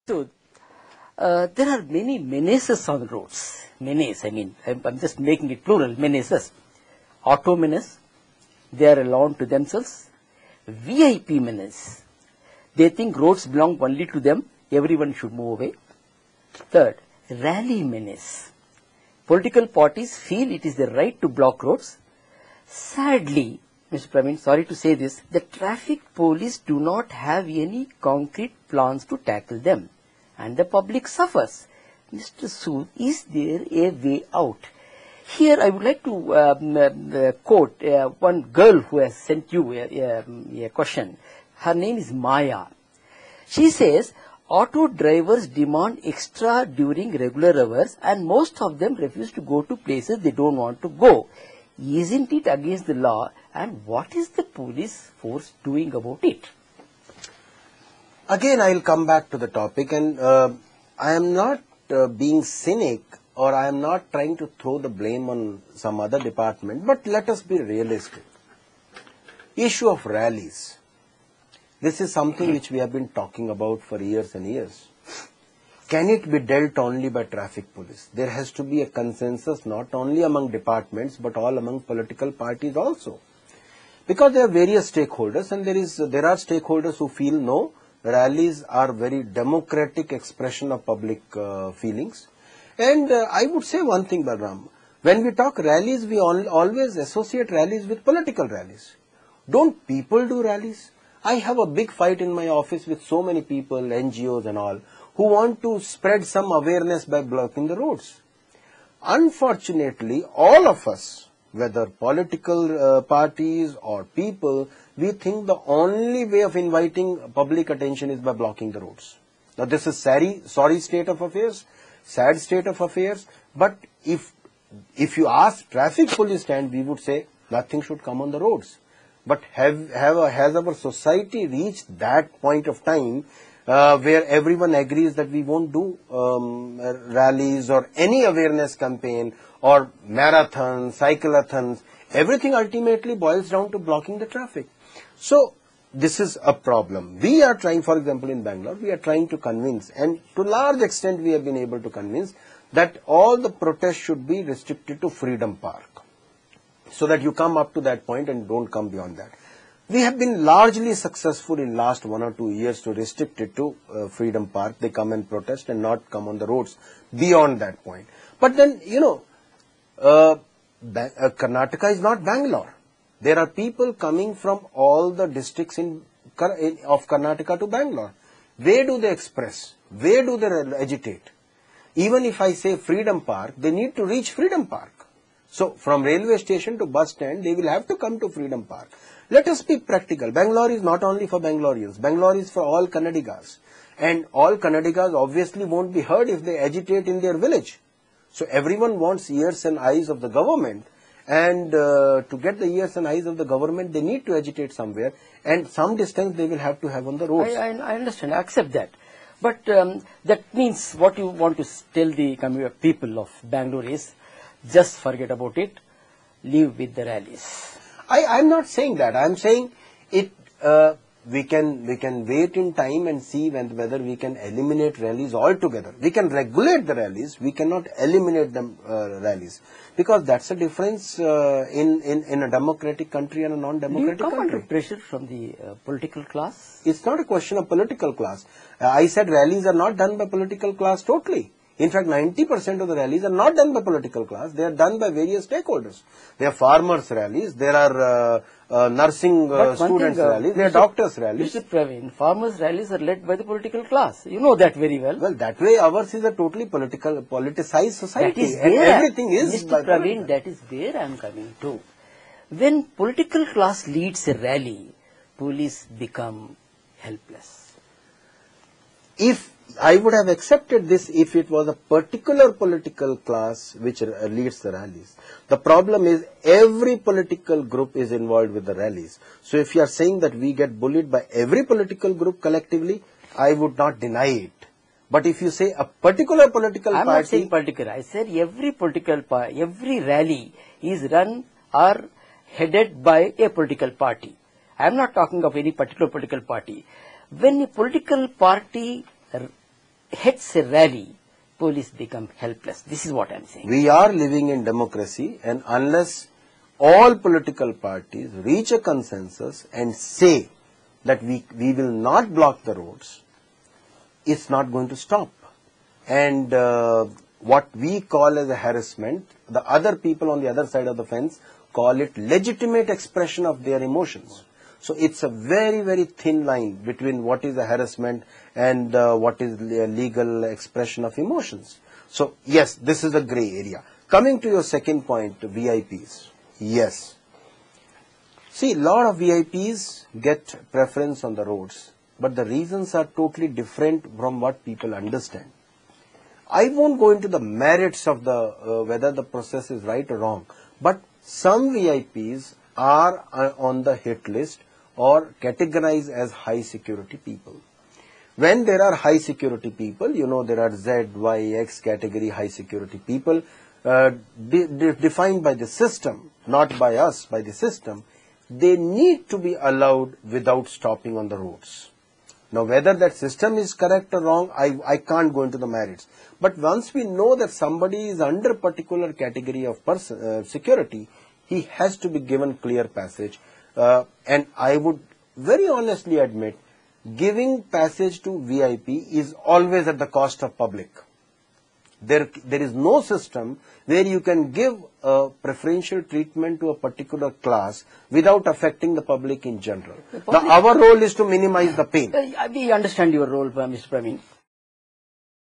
So, there are many menaces on roads. Menace, I mean, I'm just making it plural, menaces. Auto menace, they are alone to themselves. VIP menace, they think roads belong only to them, everyone should move away. Third, rally menace. Political parties feel it is their right to block roads. Sadly, Mr. Praveen, sorry to say this, the traffic police do not have any concrete plans to tackle them, and the public suffers. Mr. Sood, is there a way out? Here I would like to quote one girl who has sent you a question. Her name is Maya. She says, auto drivers demand extra during regular hours and most of them refuse to go to places they don't want to go. Isn't it against the law, and what is the police force doing about it? Again, I will come back to the topic, and I am not being cynic, or I am not trying to throw the blame on some other department, but let us be realistic. Issue of rallies. This is something which we have been talking about for years and years. Can it be dealt only by traffic police? There has to be a consensus not only among departments but all among political parties also. Because there are various stakeholders, and there are stakeholders who feel no, rallies are very democratic expression of public feelings. And I would say one thing, Balram, when we talk rallies, we always associate rallies with political rallies. Don't people do rallies? I have a big fight in my office with so many people, NGOs and all, who want to spread some awareness by blocking the roads. Unfortunately, all of us, whether political parties or people, we think the only way of inviting public attention is by blocking the roads. Now this is sorry state of affairs, sad state of affairs, but if you ask traffic police stand, we would say nothing should come on the roads. But has our society reached that point of time where everyone agrees that we won't do rallies or any awareness campaign or marathons, cyclathons? Everything ultimately boils down to blocking the traffic. So this is a problem. We are trying, for example, in Bangalore, we are trying to convince, and to a large extent we have been able to convince, that all the protests should be restricted to Freedom Park, so that you come up to that point and don't come beyond that. We have been largely successful in last 1 or 2 years to restrict it to Freedom Park. They come and protest and not come on the roads beyond that point. But then, Karnataka is not Bangalore. There are people coming from all the districts of Karnataka to Bangalore. Where do they express? Where do they agitate? Even if I say Freedom Park, they need to reach Freedom Park. So from railway station to bus stand, they will have to come to Freedom Park. Let us be practical. Bangalore is not only for Bangaloreans. Bangalore is for all Kannadigas. And all Kannadigas obviously won't be heard if they agitate in their village. So everyone wants ears and eyes of the government. And to get the ears and eyes of the government, they need to agitate somewhere. And some distance they will have to have on the roads. I understand. I accept that. But that means what you want to tell the people of Bangalore is, just forget about it, live with the rallies. I am not saying that. I am saying it. We can wait in time and see whether we can eliminate rallies altogether. We can regulate the rallies. We cannot eliminate them rallies, because that's a difference in a democratic country and a non-democratic country. Do you come under pressure from the political class? It's not a question of political class. I said rallies are not done by political class totally. In fact, 90% of the rallies are not done by political class. They are done by various stakeholders. There are farmers' rallies, there are nursing students' rallies, there are doctors' rallies. Mr. Praveen, farmers' rallies are led by the political class. You know that very well. Well, that way ours is a totally politicized society. That is where everything is Mr. Praveen, that is where I am coming to. When political class leads a rally, police become helpless. If I would have accepted this if it was a particular political class which leads the rallies. The problem is every political group is involved with the rallies. So if you are saying that we get bullied by every political group collectively, I would not deny it. But if you say a particular political party... I am not saying particular. I said every political party, every rally is run or headed by a political party. I am not talking of any particular political party. When a political party heads a rally, police become helpless. This is what I am saying. We are living in democracy, and unless all political parties reach a consensus and say that we will not block the roads, it's not going to stop. And what we call as a harassment, the other people on the other side of the fence call it legitimate expression of their emotions. So it's a very, very thin line between what is a harassment and what is a legal expression of emotions. So yes, this is a gray area. Coming to your second point, VIPs. Yes. See, a lot of VIPs get preference on the roads, but the reasons are totally different from what people understand. I won't go into the merits of the whether the process is right or wrong, but some VIPs are on the hit list or categorized as high security people. When there are high security people, you know, there are Z, Y, X category high security people defined by the system, not by us, by the system. They need to be allowed without stopping on the roads. Now, whether that system is correct or wrong, I can't go into the merits. But once we know that somebody is under particular category of security, he has to be given clear passage. And I would very honestly admit, giving passage to VIP is always at the cost of public. There is no system where you can give a preferential treatment to a particular class without affecting the public in general. Now, our role is to minimize the pain. We understand your role, Mr. Praveen.